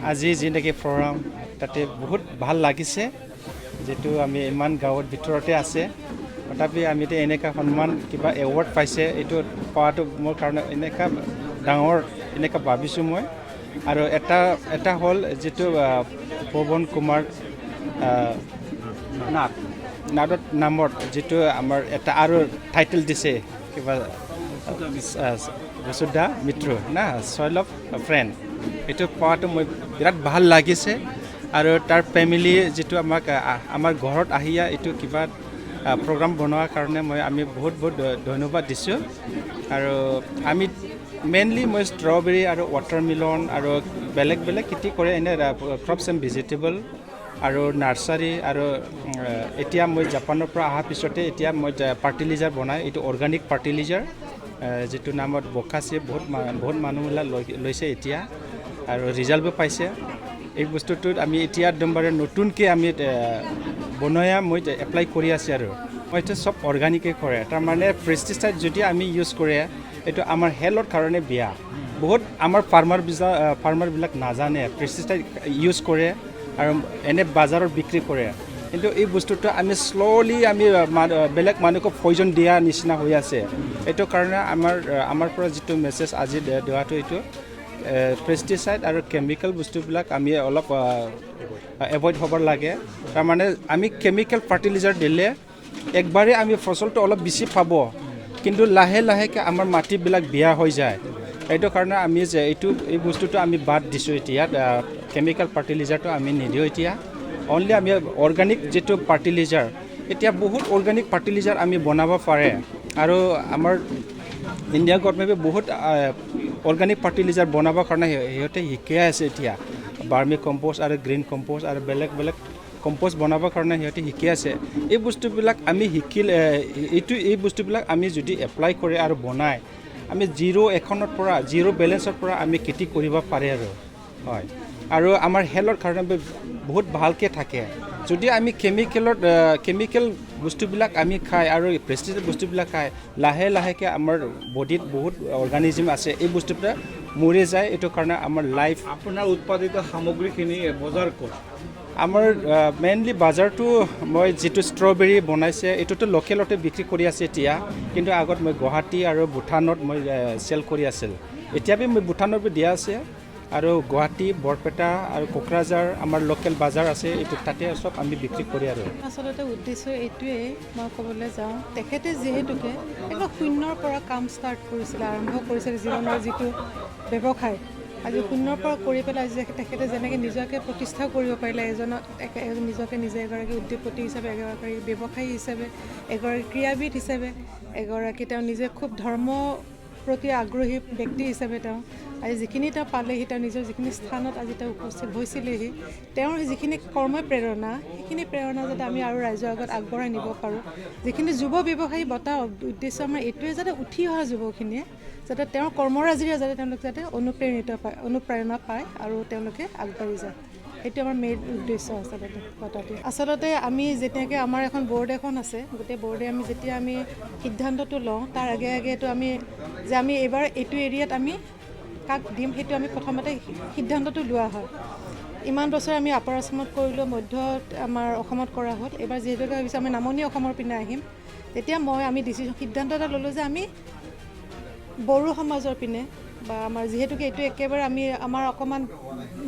আজি যেনেকৈ প্ৰগ্ৰাম তাতে বহুত ভাল লাগিছে যেটো আমি ইমান গাঁৱৰ ভিতৰতে আছে তথাপি আমি এনেকা সন্মান কিবা এৱাৰ্ড পাইছে এইটো পোৱাটো মোৰ কাৰণে এনেকা ডাঙৰ এনেকা ভাবিছোঁ মই আৰু এটা হ'ল যেটো পৱন কুমাৰ নাদত নামত যেটো আমাৰ এটা আৰু টাইটেল দিছে কিবা বসুধা মিত্ৰ না চইল অফ ফ্ৰেণ্ড এইটো পোৱাটো মই বিৰাট ভাল লাগিছে আৰু তাৰ ফেমিলি যেটো আমাৰ ঘৰত আহিয়া এইটো কিবা প্ৰগ্ৰাম বনোৱাৰ কাৰণে আমি বহুত ধন্যবাদ দিছোঁ আৰু আমি মেইনলি মই ষ্ট্ৰবেৰী আৰু ৱাটাৰমেলন আৰু বেলেগ খেতি কৰে এনে ক্ৰপছ এণ্ড ভেজিটেবল আৰু নাৰ্চাৰী আৰু এতিয়া মই জাপানৰ পৰা অহাৰ পিছতে এতিয়া মই ফাৰ্টিলাইজাৰ বনাই এইটো অৰ্গেনিক ফাৰ্টিলাইজাৰ যেটো নামত বকাছে বহুত মানুহবিলাক লৈছে এতিয়া আৰু ৰিজাল্টও পাইছে এই বস্তুটোত আমি এতিয়া একদমবাৰে নতুনকৈ আমি বনায়া মই এপ্লাই কৰি আছে আৰু মইতো সব অৰ্গেনিকে কৰে তাৰমানে পেষ্টিচাইড যদি আমি ইউজ কৰে এইটো আমাৰ হেল্থৰ কাৰণে বেয়া বহুত আমাৰ ফাৰ্মাৰবিলাক নাজানে পেষ্টিচাইড ইউজ কৰে আৰু এনে বজাৰত বিক্ৰী কৰে কিন্তু এই বস্তুটো আমি স্ল'লি আমি বেলেগ মানুহক পয়জন দিয়া নিচিনা হৈ আছে এইটো কাৰণে আমাৰ পৰা যিটো মেছেজ আজি দিয়াটো এইটো পেষ্টিচাইড আৰু কেমিকেল বস্তুবিলাক আমি অলপ এভইড হ'ব লাগে তাৰমানে আমি কেমিকেল ফাৰ্টিলাইজাৰ দিলে একবাৰে আমি ফচলটো অলপ বেছি পাব কিন্তু লাহেকৈ আমাৰ মাটিবিলাক বেয়া হৈ যায় এইটো কাৰণে আমি যে এই বস্তুটো আমি বাদ দিছোঁ এতিয়া কেমিকেল ফাৰ্টিলাইজাৰটো আমি নিদিওঁ এতিয়া অনলি আমি অৰ্গেনিক যেটো ফাৰ্টিলাইজাৰ এতিয়া বহুত অৰ্গেনিক ফাৰ্টিলাইজাৰ আমি বনাব পাৰে আৰু আমাৰ ইণ্ডিয়া গভৰ্ণমেণ্টে বহুত অৰ্গেনিক ফাৰ্টিলাইজাৰ বনাবৰ কাৰণে সিহঁতে শিকাই আছে এতিয়া বাৰ্মি কম্পোষ্ট আৰু গ্ৰীণ কম্পোষ্ট আৰু বেলেগ কম্পোষ্ট বনাবৰ কাৰণে সিহঁতে শিকাই আছে এই বস্তুবিলাক আমি শিকিলে এই বস্তুবিলাক আমি যদি এপ্লাই কৰে আৰু বনাই আমি জিৰ' বেলেঞ্চৰ পৰা আমি খেতি কৰিব পাৰে আৰু হয় আৰু আমাৰ হেল্থৰ কাৰণে বহুত ভালকৈ থাকে যদি আমি কেমিকেল বস্তুবিলাক আমি খাই আৰু পেষ্টিচাইড বস্তুবিলাক খাই লাহেকৈ আমাৰ বডিত বহুত অৰ্গানিজম আছে এই বস্তুবিলাক মৰি যায় এইটো কাৰণে আমাৰ লাইফ আপোনাৰ উৎপাদিত সামগ্ৰীখিনি বজাৰ ক'ত আমাৰ মেইনলি বজাৰটো মই যিটো ষ্ট্ৰবেৰী বনাইছে এইটোতো লোকেলতে বিক্ৰী কৰি আছে এতিয়া কিন্তু আগত মই গুৱাহাটী আৰু ভূটানত মই চেল কৰি আছিল এতিয়া মই ভূটানত দিয়া আছে আৰু গুৱাহাটী বৰপেটা আৰু কোকৰাঝাৰ আমাৰ লোকেল বজাৰ আছে এইটো তাতে সব আমি বিক্ৰী কৰি আৰু আচলতে উদ্দেশ্য এইটোৱেই মই ক'বলৈ যাওঁ তেখেতে যিহেতুকে একদম শূন্যৰ পৰা কাম ষ্টাৰ্ট কৰিছিলে আৰম্ভ কৰিছিলে জীৱনৰ যিটো ব্যৱসায় আজি শূন্যৰ পৰা কৰি পেলাই আজি তেখেতে যেনেকৈ নিজকে প্ৰতিষ্ঠা কৰিব পাৰিলে নিজকে নিজে এগৰাকী উদ্যোগপতি হিচাপে এগৰাকী ব্যৱসায়ী হিচাপে এগৰাকী ক্ৰীড়াবিদ হিচাপে এগৰাকী তেওঁ নিজে খুব ধৰ্ম প্ৰতি আগ্ৰহী ব্যক্তি হিচাপে তেওঁ আজি যিখিনি তেওঁ পালেহি তেওঁ নিজৰ যিখিনি স্থানত আজি তেওঁ উপস্থিত হৈছিলেহি তেওঁৰ যিখিনি কৰ্মই প্ৰেৰণা সেইখিনি প্ৰেৰণা যাতে আমি আৰু ৰাইজৰ আগত আগবঢ়াই নিব পাৰোঁ যিখিনি যুৱ ব্যৱসায়ী বঁটা উদ্দেশ্য আমাৰ এইটোৱে যাতে উঠি অহা যুৱখিনিয়ে যাতে তেওঁৰ কৰ্মৰাজিৰে যাতে তেওঁলোক যাতে অনুপ্ৰেৰণা পায় আৰু তেওঁলোকে আগবাঢ়ি যায় সেইটো আমাৰ মেইন উদ্দেশ্য আচলতে আমি যেতিয়াকৈ আমাৰ এখন বৰ্ড এখন আছে গোটেই বৰ্ডে আমি যেতিয়া আমি সিদ্ধান্তটো লওঁ তাৰ আগেতো আমি এইবাৰ এইটো এৰিয়াত আমি কাক দিম সেইটো আমি প্ৰথমতে সিদ্ধান্তটো লোৱা হয় ইমান বছৰ আমি আপাৰ আসামত কৰিলোঁ মধ্যত আমাৰ অসমত কৰা হ'ল এইবাৰ যিহেতুকে ভাবিছোঁ আমি নামনি অসমৰ পিনে আহিম তেতিয়া আমি সিদ্ধান্ত এটা ল'লোঁ যে আমি বড়ো সমাজৰ পিনে বা আমাৰ যিহেতুকে এইটো একেবাৰে আমাৰ অকণমান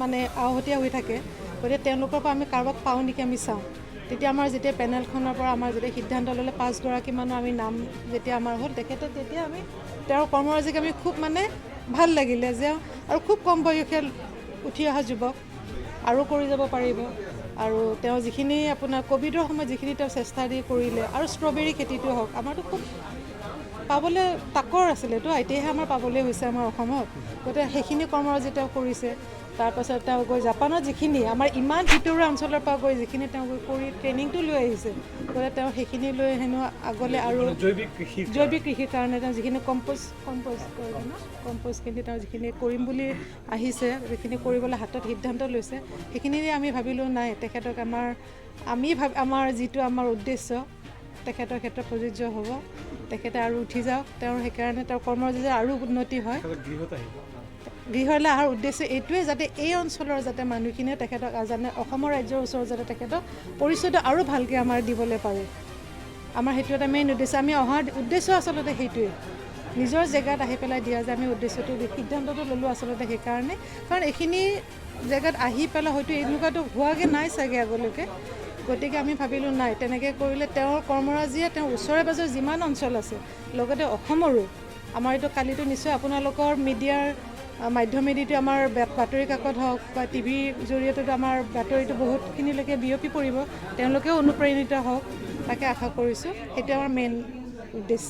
মানে আওহতীয়া হৈ থাকে গতিকে তেওঁলোকৰ পৰা আমি কাৰোবাক পাওঁ নেকি আমি চাওঁ তেতিয়া আমাৰ যেতিয়া পেনেলখনৰ পৰা আমাৰ যেতিয়া সিদ্ধান্ত ল'লে 5গৰাকী মানুহ আমি নাম যেতিয়া আমাৰ হ'ল তেতিয়া আমি তেওঁৰ কৰ্মৰাজিক আমি খুব মানে ভাল লাগিলে যে আৰু খুব কম বয়সীয়া উঠি অহা যুৱক আৰু কৰি যাব পাৰিব আৰু তেওঁ যিখিনি আপোনাৰ ক'ভিডৰ সময়ত যিখিনি তেওঁ চেষ্টা দি কৰিলে আৰু ষ্ট্ৰবেৰী খেতিটো হওক আমাৰতো খুব পাবলৈ তাকৰ আছিলেতো এতিয়াহে আমাৰ পাবলৈ হৈছে আমাৰ অসমত গতিকে সেইখিনি কৰ্মৰাজি তেওঁ কৰিছে তাৰপাছত তেওঁ গৈ জাপানত যিখিনি আমাৰ ইমান ভিতৰুৱা অঞ্চলৰ পৰা গৈ যিখিনি তেওঁ কৰি ট্ৰেইনিংটো লৈ আহিছে গতিকে তেওঁ সেইখিনি লৈ হেনো আগলৈ আৰু জৈৱিক কৃষিৰ কাৰণে তেওঁ যিখিনি কম্প'ষ্টখিনি তেওঁ যিখিনি কৰিম বুলি আহিছে যিখিনি কৰিবলৈ হাতত সিদ্ধান্ত লৈছে সেইখিনিৰে আমি ভাবিলোঁ নাই তেখেতক আমাৰ যিটো আমাৰ উদ্দেশ্য তেখেতৰ ক্ষেত্ৰত প্ৰযোজ্য হ'ব তেখেতে আৰু উঠি যাওক তেওঁৰ সেইকাৰণে তেওঁৰ কৰ্মৰাজি আৰু উন্নতি হয় গৃহলৈ অহাৰ উদ্দেশ্য এইটোৱে যাতে এই অঞ্চলৰ যাতে মানুহখিনিয়ে তেখেতক জানে অসমৰ ৰাজ্যৰ ওচৰত যাতে তেখেতক পৰিচয়টো আৰু ভালকৈ আমাৰ দিবলৈ পাৰে আমাৰ সেইটো এটা মেইন উদ্দেশ্য আমি অহাৰ উদ্দেশ্য আচলতে সেইটোৱে নিজৰ জেগাত আহি পেলাই দিয়া যে আমি উদ্দেশ্যটো সিদ্ধান্তটো ল'লোঁ আচলতে সেইকাৰণে কাৰণ এইখিনি জেগাত আহি পেলাই হয়তো এনেকুৱাটো হোৱাগৈ নাই চাগে আগলৈকে গতিকে আমি ভাবিলোঁ নাই তেনেকৈ কৰিলে তেওঁৰ কৰ্মৰাজিয়ে তেওঁৰ ওচৰে পাজৰে যিমান অঞ্চল আছে লগতে অসমৰো আমাৰ এইটো কালিতো নিশ্চয় আপোনালোকৰ মিডিয়াৰ মাধ্যমেদিতো আমাৰ বাতৰি কাকত হওক বা টিভিৰ জৰিয়তেতো আমাৰ বাতৰিটো বহুতখিনিলৈকে বিয়পি পৰিব তেওঁলোকেও অনুপ্ৰাণিত হওক তাকে আশা কৰিছোঁ সেইটো আমাৰ মেইন উদ্দেশ্য